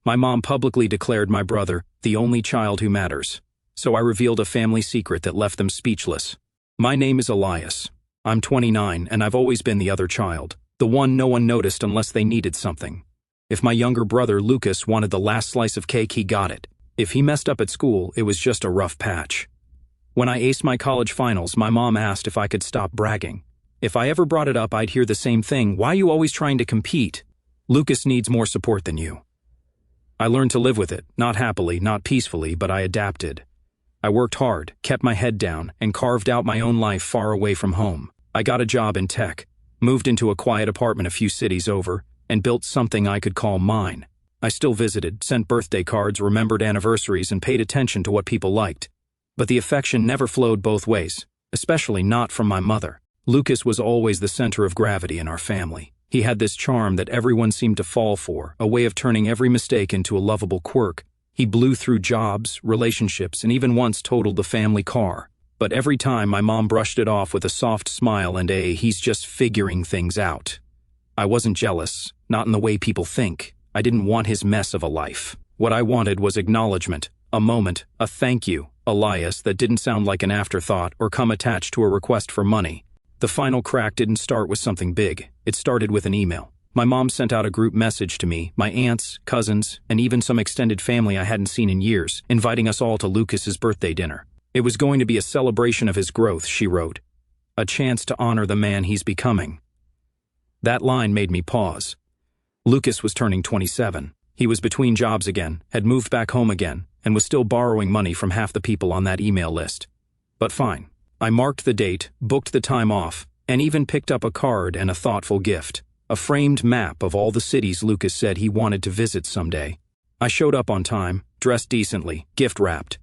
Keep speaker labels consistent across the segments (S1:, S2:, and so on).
S1: My mom publicly declared my brother the only child who matters. So I revealed a family secret that left them speechless. My name is Elias. I'm 29 and I've always been the other child, the one no one noticed unless they needed something. If my younger brother Lucas wanted the last slice of cake, he got it. If he messed up at school, it was just a rough patch. When I aced my college finals, my mom asked if I could stop bragging. If I ever brought it up, I'd hear the same thing: why are you always trying to compete? Lucas needs more support than you. I learned to live with it, not happily, not peacefully, but I adapted. I worked hard, kept my head down, and carved out my own life far away from home. I got a job in tech, moved into a quiet apartment a few cities over, and built something I could call mine. I still visited, sent birthday cards, remembered anniversaries, and paid attention to what people liked. But the affection never flowed both ways, especially not from my mother. Lucas was always the center of gravity in our family. He had this charm that everyone seemed to fall for, a way of turning every mistake into a lovable quirk. He blew through jobs, relationships, and even once totaled the family car. But every time my mom brushed it off with a soft smile and he's just figuring things out. I wasn't jealous, not in the way people think. I didn't want his mess of a life. What I wanted was acknowledgement, a moment, a thank you, Elias, that didn't sound like an afterthought or come attached to a request for money. The final crack didn't start with something big. It started with an email. My mom sent out a group message to me, my aunts, cousins, and even some extended family I hadn't seen in years, inviting us all to Lucas's birthday dinner. It was going to be a celebration of his growth, she wrote. A chance to honor the man he's becoming. That line made me pause. Lucas was turning 27. He was between jobs again, had moved back home again, and was still borrowing money from half the people on that email list. But fine. I marked the date, booked the time off, and even picked up a card and a thoughtful gift. A framed map of all the cities Lucas said he wanted to visit someday. I showed up on time, dressed decently, gift-wrapped.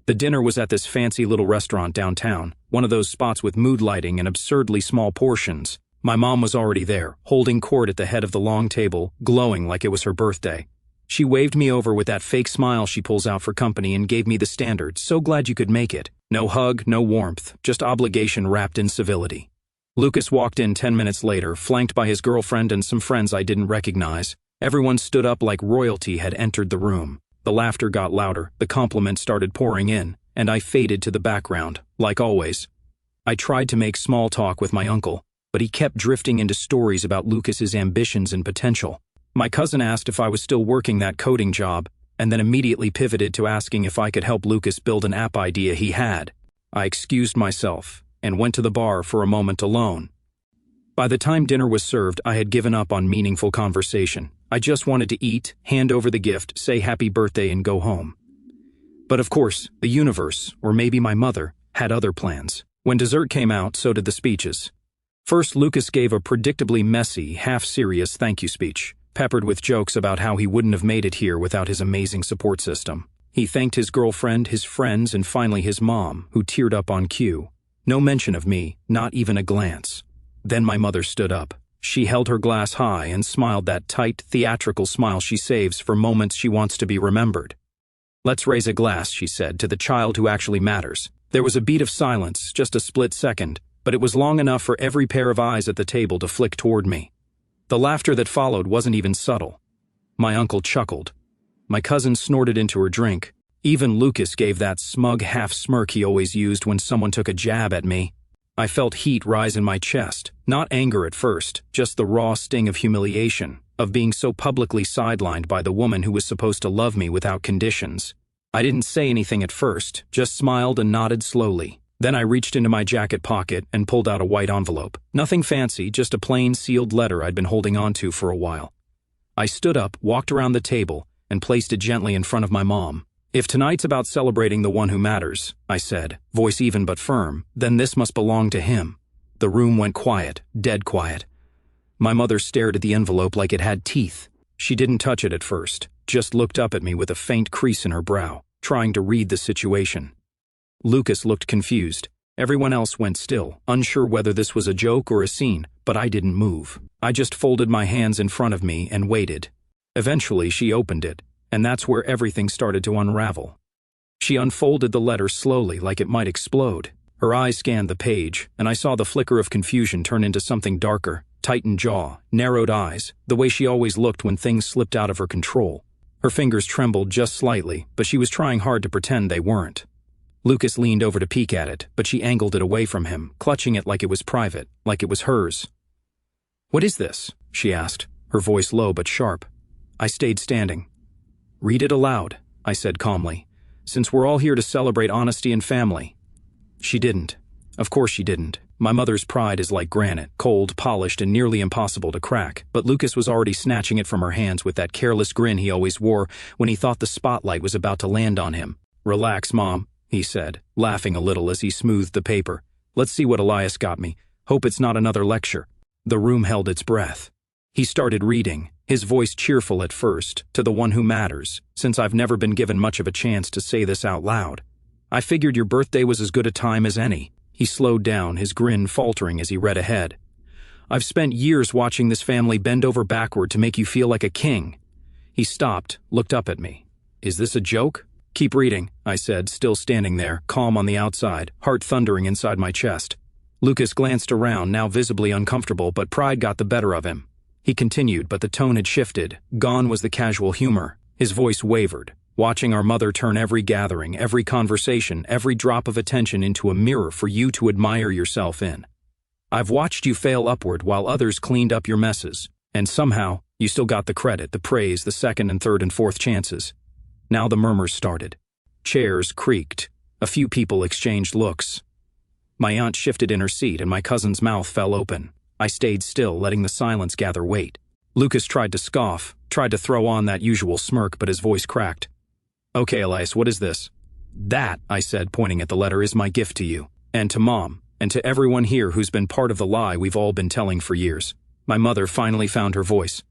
S1: The dinner was at this fancy little restaurant downtown, one of those spots with mood lighting and absurdly small portions. My mom was already there, holding court at the head of the long table, glowing like it was her birthday. She waved me over with that fake smile she pulls out for company and gave me the standard, "So glad you could make it." No hug, no warmth, just obligation wrapped in civility. Lucas walked in 10 minutes later, flanked by his girlfriend and some friends I didn't recognize. Everyone stood up like royalty had entered the room. The laughter got louder, the compliments started pouring in, and I faded to the background, like always. I tried to make small talk with my uncle, but he kept drifting into stories about Lucas's ambitions and potential. My cousin asked if I was still working that coding job, and then immediately pivoted to asking if I could help Lucas build an app idea he had. I excused myself and went to the bar for a moment alone. By the time dinner was served, I had given up on meaningful conversation. I just wanted to eat, hand over the gift, say happy birthday, and go home. But of course, the universe, or maybe my mother, had other plans. When dessert came out, so did the speeches. First, Lucas gave a predictably messy, half-serious thank you speech, peppered with jokes about how he wouldn't have made it here without his amazing support system. He thanked his girlfriend, his friends, and finally his mom, who teared up on cue. No mention of me, not even a glance. Then my mother stood up. She held her glass high and smiled that tight, theatrical smile she saves for moments she wants to be remembered. "Let's raise a glass," she said, "to the child who actually matters." There was a beat of silence, just a split second, but it was long enough for every pair of eyes at the table to flick toward me. The laughter that followed wasn't even subtle. My uncle chuckled. My cousin snorted into her drink. Even Lucas gave that smug half-smirk he always used when someone took a jab at me. I felt heat rise in my chest, not anger at first, just the raw sting of humiliation, of being so publicly sidelined by the woman who was supposed to love me without conditions. I didn't say anything at first, just smiled and nodded slowly. Then I reached into my jacket pocket and pulled out a white envelope. Nothing fancy, just a plain sealed letter I'd been holding onto for a while. I stood up, walked around the table, and placed it gently in front of my mom. "If tonight's about celebrating the one who matters," I said, voice even but firm, "then this must belong to him." The room went quiet, dead quiet. My mother stared at the envelope like it had teeth. She didn't touch it at first, just looked up at me with a faint crease in her brow, trying to read the situation. Lucas looked confused. Everyone else went still, unsure whether this was a joke or a scene, but I didn't move. I just folded my hands in front of me and waited. Eventually, she opened it, and that's where everything started to unravel. She unfolded the letter slowly, like it might explode. Her eyes scanned the page, and I saw the flicker of confusion turn into something darker, tightened jaw, narrowed eyes, the way she always looked when things slipped out of her control. Her fingers trembled just slightly, but she was trying hard to pretend they weren't. Lucas leaned over to peek at it, but she angled it away from him, clutching it like it was private, like it was hers. "What is this?" she asked, her voice low but sharp. I stayed standing. "Read it aloud," I said calmly, "since we're all here to celebrate honesty and family." She didn't. Of course she didn't. My mother's pride is like granite, cold, polished, and nearly impossible to crack, but Lucas was already snatching it from her hands with that careless grin he always wore when he thought the spotlight was about to land on him. "Relax, Mom," he said, laughing a little as he smoothed the paper. "Let's see what Elias got me. Hope it's not another lecture." The room held its breath. He started reading, his voice cheerful at first, to the one who matters, since I've never been given much of a chance to say this out loud. "I figured your birthday was as good a time as any." He slowed down, his grin faltering as he read ahead. "I've spent years watching this family bend over backward to make you feel like a king." He stopped, looked up at me. "Is this a joke?" "Keep reading," I said, still standing there, calm on the outside, heart thundering inside my chest. Lucas glanced around, now visibly uncomfortable, but pride got the better of him. He continued, but the tone had shifted. Gone was the casual humor. His voice wavered, watching our mother turn every gathering, every conversation, every drop of attention into a mirror for you to admire yourself in. "I've watched you fail upward while others cleaned up your messes, and somehow you still got the credit, the praise, the second and third and fourth chances." Now the murmurs started. Chairs creaked. A few people exchanged looks. My aunt shifted in her seat and my cousin's mouth fell open. I stayed still, letting the silence gather weight. Lucas tried to scoff, tried to throw on that usual smirk, but his voice cracked. "Okay, Elias, what is this?" "That," I said, pointing at the letter, "is my gift to you, and to Mom, and to everyone here who's been part of the lie we've all been telling for years." My mother finally found her voice.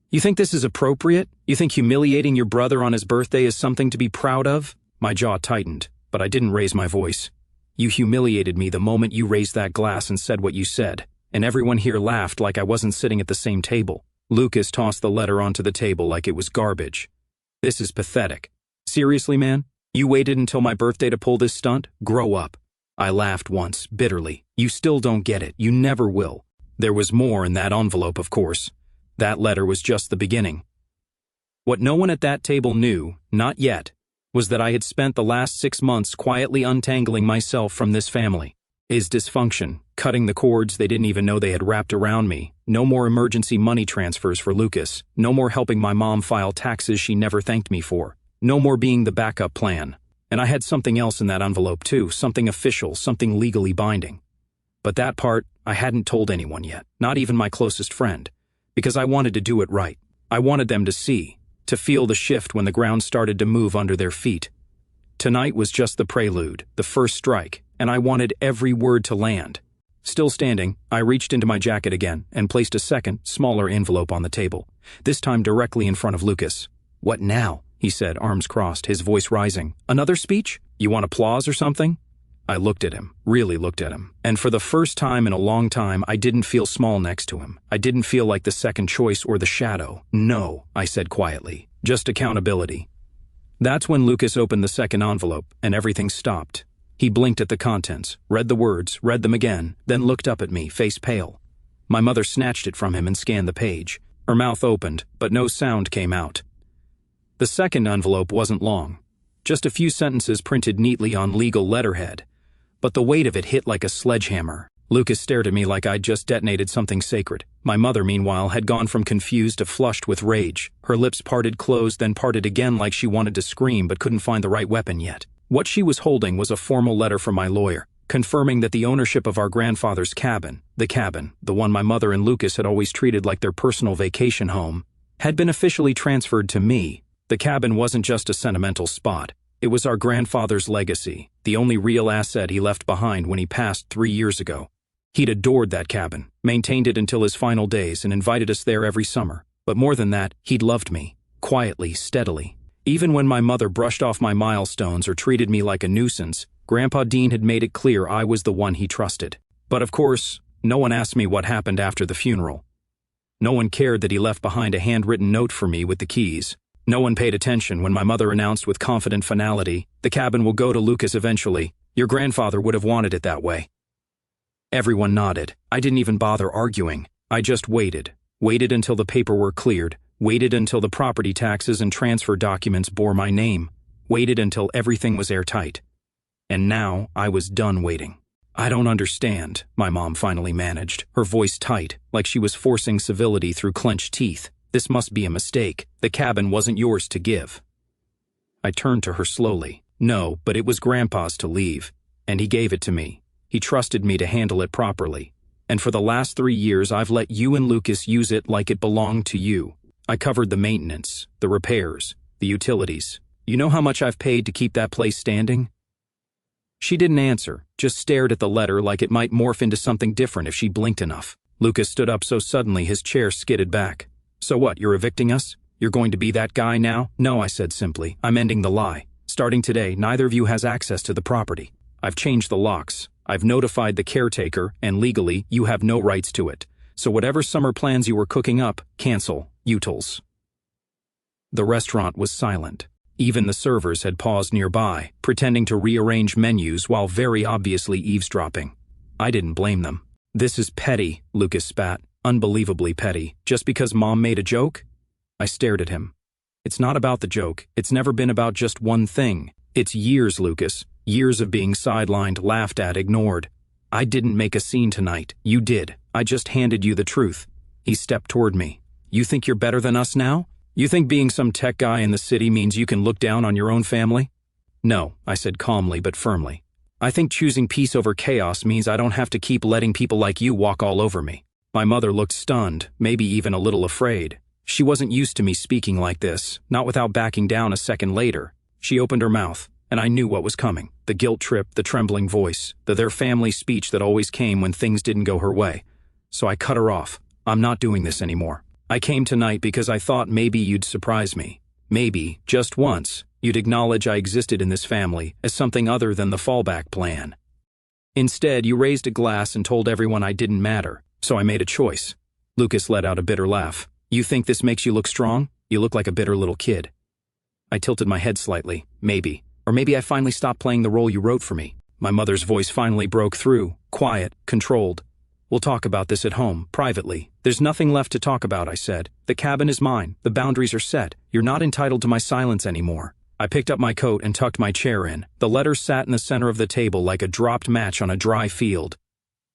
S1: "You think this is appropriate? You think humiliating your brother on his birthday is something to be proud of?" My jaw tightened, but I didn't raise my voice. "You humiliated me the moment you raised that glass and said what you said, and everyone here laughed like I wasn't sitting at the same table." Lucas tossed the letter onto the table like it was garbage. "This is pathetic. Seriously, man? You waited until my birthday to pull this stunt? Grow up." I laughed once, bitterly. "You still don't get it. You never will." There was more in that envelope, of course. That letter was just the beginning. What no one at that table knew, not yet, was that I had spent the last 6 months quietly untangling myself from this family. His dysfunction, cutting the cords they didn't even know they had wrapped around me. No more emergency money transfers for Lucas. No more helping my mom file taxes she never thanked me for. No more being the backup plan. And I had something else in that envelope too, something official, something legally binding. But that part, I hadn't told anyone yet, not even my closest friend, because I wanted to do it right. I wanted them to see, to feel the shift when the ground started to move under their feet. Tonight was just the prelude, the first strike, and I wanted every word to land. Still standing, I reached into my jacket again and placed a second, smaller envelope on the table, this time directly in front of Lucas. "What now?" he said, arms crossed, his voice rising. "Another speech? You want applause or something?" I looked at him, really looked at him, and for the first time in a long time, I didn't feel small next to him. I didn't feel like the second choice or the shadow. "No," I said quietly, "just accountability." That's when Lucas opened the second envelope, and everything stopped. He blinked at the contents, read the words, read them again, then looked up at me, face pale. My mother snatched it from him and scanned the page. Her mouth opened, but no sound came out. The second envelope wasn't long, just a few sentences printed neatly on legal letterhead. But the weight of it hit like a sledgehammer. Lucas stared at me like I'd just detonated something sacred. My mother, meanwhile, had gone from confused to flushed with rage. Her lips parted closed, then parted again like she wanted to scream but couldn't find the right weapon yet. What she was holding was a formal letter from my lawyer, confirming that the ownership of our grandfather's cabin, the one my mother and Lucas had always treated like their personal vacation home, had been officially transferred to me. The cabin wasn't just a sentimental spot. It was our grandfather's legacy, the only real asset he left behind when he passed 3 years ago. He'd adored that cabin, maintained it until his final days, and invited us there every summer. But more than that, he'd loved me, quietly, steadily. Even when my mother brushed off my milestones or treated me like a nuisance, Grandpa Dean had made it clear I was the one he trusted. But of course, no one asked me what happened after the funeral. No one cared that he left behind a handwritten note for me with the keys. No one paid attention when my mother announced with confident finality, "The cabin will go to Lucas eventually. Your grandfather would have wanted it that way." Everyone nodded. I didn't even bother arguing. I just waited until the paperwork cleared, Waited until the property taxes and transfer documents bore my name. Waited until everything was airtight. And now I was done waiting. I don't understand, my mom finally managed, her voice tight, like she was forcing civility through clenched teeth. This must be a mistake. The cabin wasn't yours to give. I turned to her slowly. No, but it was Grandpa's to leave. And he gave it to me. He trusted me to handle it properly. And for the last 3 years, I've let you and Lucas use it like it belonged to you. I covered the maintenance, the repairs, the utilities. You know how much I've paid to keep that place standing? She didn't answer, just stared at the letter like it might morph into something different if she blinked enough. Lucas stood up so suddenly his chair skidded back. So what, you're evicting us? You're going to be that guy now? No, I said simply. I'm ending the lie. Starting today, neither of you has access to the property. I've changed the locks. I've notified the caretaker, and legally, you have no rights to it. So whatever summer plans you were cooking up, cancel. Utils. The restaurant was silent. Even the servers had paused nearby, pretending to rearrange menus while very obviously eavesdropping. I didn't blame them. This is petty, Lucas spat. Unbelievably petty. Just because Mom made a joke? I stared at him. It's not about the joke. It's never been about just one thing. It's years, Lucas. Years of being sidelined, laughed at, ignored. I didn't make a scene tonight. You did. I just handed you the truth. He stepped toward me. You think you're better than us now? You think being some tech guy in the city means you can look down on your own family? No, I said calmly but firmly. I think choosing peace over chaos means I don't have to keep letting people like you walk all over me. My mother looked stunned, maybe even a little afraid. She wasn't used to me speaking like this, not without backing down a second later. She opened her mouth, and I knew what was coming. The guilt trip, the trembling voice, their family speech that always came when things didn't go her way. So I cut her off. I'm not doing this anymore. I came tonight because I thought maybe you'd surprise me. Maybe, just once, you'd acknowledge I existed in this family as something other than the fallback plan. Instead, you raised a glass and told everyone I didn't matter, so I made a choice. Lucas let out a bitter laugh. You think this makes you look strong? You look like a bitter little kid. I tilted my head slightly. Maybe. Or maybe I finally stopped playing the role you wrote for me. My mother's voice finally broke through, quiet, controlled. We'll talk about this at home, privately. There's nothing left to talk about, I said. The cabin is mine. The boundaries are set. You're not entitled to my silence anymore. I picked up my coat and tucked my chair in. The letter sat in the center of the table like a dropped match on a dry field.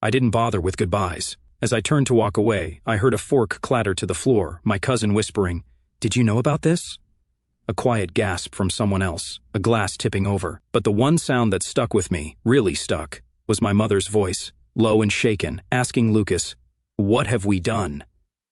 S1: I didn't bother with goodbyes. As I turned to walk away, I heard a fork clatter to the floor, my cousin whispering, "Did you know about this?" A quiet gasp from someone else, a glass tipping over. But the one sound that stuck with me, really stuck, was my mother's voice, low and shaken, asking Lucas, "What have we done?"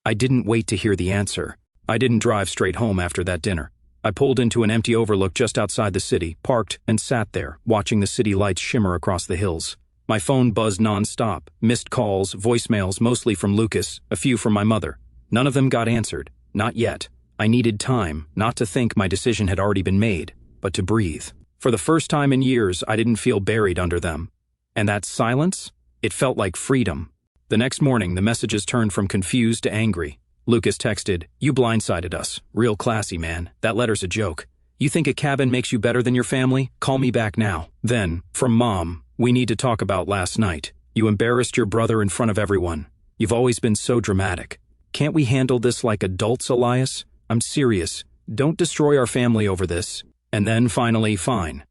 S1: I didn't wait to hear the answer. I didn't drive straight home after that dinner. I pulled into an empty overlook just outside the city, parked, and sat there, watching the city lights shimmer across the hills. My phone buzzed non-stop, missed calls, voicemails, mostly from Lucas, a few from my mother. None of them got answered. Not yet. I needed time, not to think my decision had already been made, but to breathe. For the first time in years, I didn't feel buried under them. And that silence? It felt like freedom. The next morning, the messages turned from confused to angry. Lucas texted, "You blindsided us. Real classy, man. That letter's a joke. You think a cabin makes you better than your family? Call me back now." Then, from Mom, "We need to talk about last night. You embarrassed your brother in front of everyone. You've always been so dramatic. Can't we handle this like adults, Elias? I'm serious. Don't destroy our family over this." And then finally, "Fine.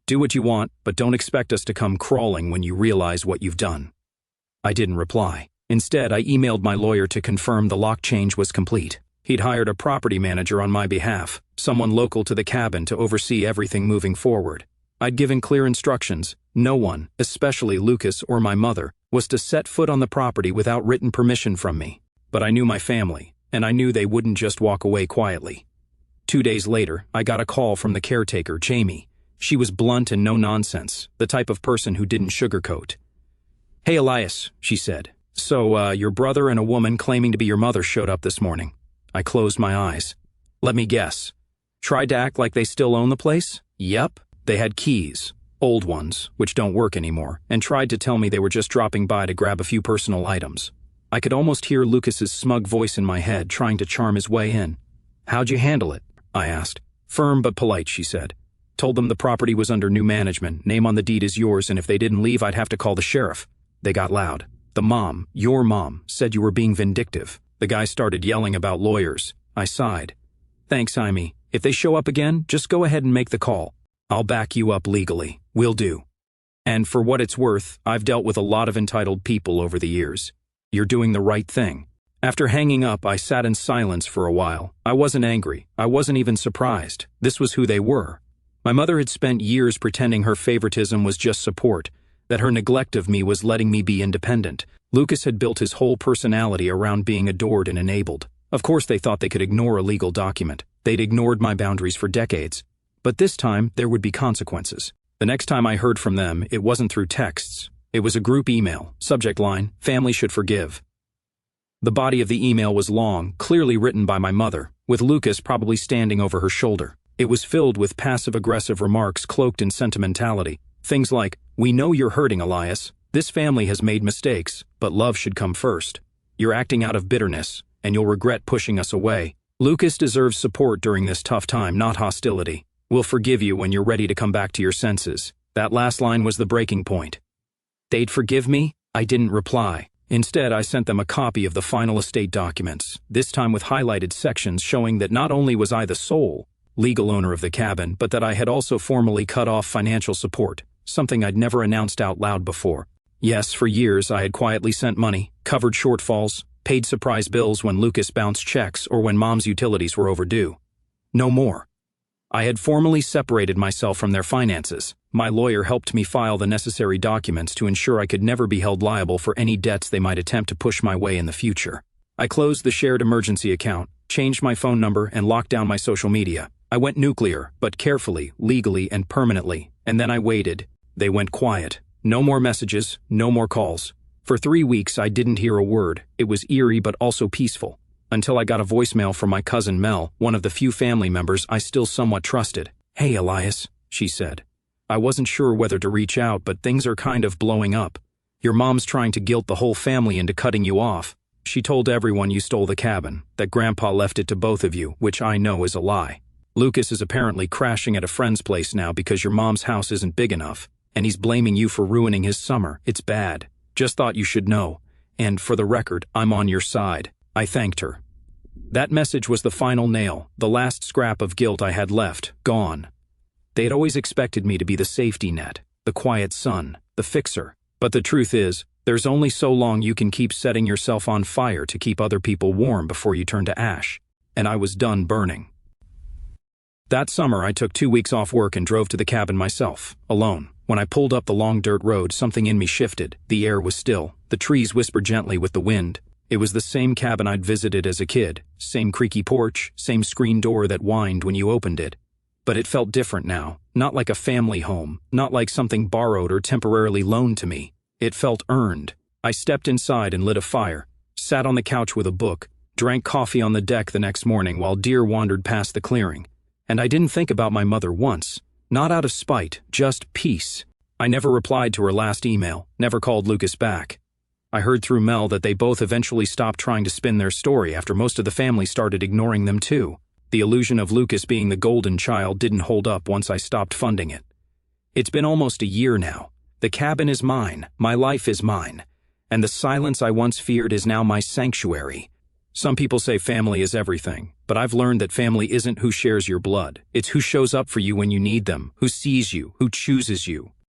S1: Do what you want, but don't expect us to come crawling when you realize what you've done." I didn't reply. Instead, I emailed my lawyer to confirm the lock change was complete. He'd hired a property manager on my behalf, someone local to the cabin to oversee everything moving forward. I'd given clear instructions. No one, especially Lucas or my mother, was to set foot on the property without written permission from me. But I knew my family, and I knew they wouldn't just walk away quietly. 2 days later, I got a call from the caretaker, Jamie. She was blunt and no-nonsense, the type of person who didn't sugarcoat. "Hey, Elias," she said. "So, your brother and a woman claiming to be your mother showed up this morning." I closed my eyes. "Let me guess. Tried to act like they still own the place?" "Yep. They had keys. Old ones, which don't work anymore, and tried to tell me they were just dropping by to grab a few personal items." I could almost hear Lucas's smug voice in my head trying to charm his way in. "How'd you handle it?" I asked. "Firm but polite," she said. "Told them the property was under new management, name on the deed is yours, and if they didn't leave I'd have to call the sheriff." They got loud. "The mom, your mom, said you were being vindictive." The guy started yelling about lawyers. I sighed. Thanks, Amy. If they show up again, just go ahead and make the call. I'll back you up legally. Will do. And for what it's worth, I've dealt with a lot of entitled people over the years. You're doing the right thing. After hanging up, I sat in silence for a while. I wasn't angry. I wasn't even surprised. This was who they were. My mother had spent years pretending her favoritism was just support, that her neglect of me was letting me be independent. Lucas had built his whole personality around being adored and enabled. Of course they thought they could ignore a legal document. They'd ignored my boundaries for decades. But this time, there would be consequences. The next time I heard from them, it wasn't through texts. It was a group email, subject line, "Family should forgive." The body of the email was long, clearly written by my mother, with Lucas probably standing over her shoulder. It was filled with passive-aggressive remarks cloaked in sentimentality. Things like, "We know you're hurting, Elias. This family has made mistakes, but love should come first. You're acting out of bitterness, and you'll regret pushing us away. Lucas deserves support during this tough time, not hostility. We'll forgive you when you're ready to come back to your senses." That last line was the breaking point. They'd forgive me? I didn't reply. Instead, I sent them a copy of the final estate documents, this time with highlighted sections showing that not only was I the sole legal owner of the cabin, but that I had also formally cut off financial support, something I'd never announced out loud before. Yes, for years I had quietly sent money, covered shortfalls, paid surprise bills when Lucas bounced checks or when Mom's utilities were overdue. No more. I had formally separated myself from their finances. My lawyer helped me file the necessary documents to ensure I could never be held liable for any debts they might attempt to push my way in the future. I closed the shared emergency account, changed my phone number, and locked down my social media. I went nuclear, but carefully, legally, and permanently, and then I waited. They went quiet. No more messages, no more calls. For 3 weeks, I didn't hear a word. It was eerie but also peaceful. Until I got a voicemail from my cousin Mel, one of the few family members I still somewhat trusted. "Hey, Elias," she said. "I wasn't sure whether to reach out, but things are kind of blowing up. Your mom's trying to guilt the whole family into cutting you off. She told everyone you stole the cabin, that Grandpa left it to both of you, which I know is a lie. Lucas is apparently crashing at a friend's place now because your mom's house isn't big enough, and he's blaming you for ruining his summer. It's bad. Just thought you should know. And for the record, I'm on your side." I thanked her. That message was the final nail, the last scrap of guilt I had left, gone. They had always expected me to be the safety net, the quiet son, the fixer. But the truth is, there's only so long you can keep setting yourself on fire to keep other people warm before you turn to ash. And I was done burning. That summer, I took 2 weeks off work and drove to the cabin myself, alone. When I pulled up the long dirt road, something in me shifted. The air was still. The trees whispered gently with the wind. It was the same cabin I'd visited as a kid, same creaky porch, same screen door that whined when you opened it. But it felt different now, not like a family home, not like something borrowed or temporarily loaned to me. It felt earned. I stepped inside and lit a fire, sat on the couch with a book, drank coffee on the deck the next morning while deer wandered past the clearing. And I didn't think about my mother once, not out of spite, just peace. I never replied to her last email, never called Lucas back. I heard through Mel that they both eventually stopped trying to spin their story after most of the family started ignoring them too. The illusion of Lucas being the golden child didn't hold up once I stopped funding it. It's been almost a year now. The cabin is mine, my life is mine, and the silence I once feared is now my sanctuary. Some people say family is everything, but I've learned that family isn't who shares your blood. It's who shows up for you when you need them, who sees you, who chooses you.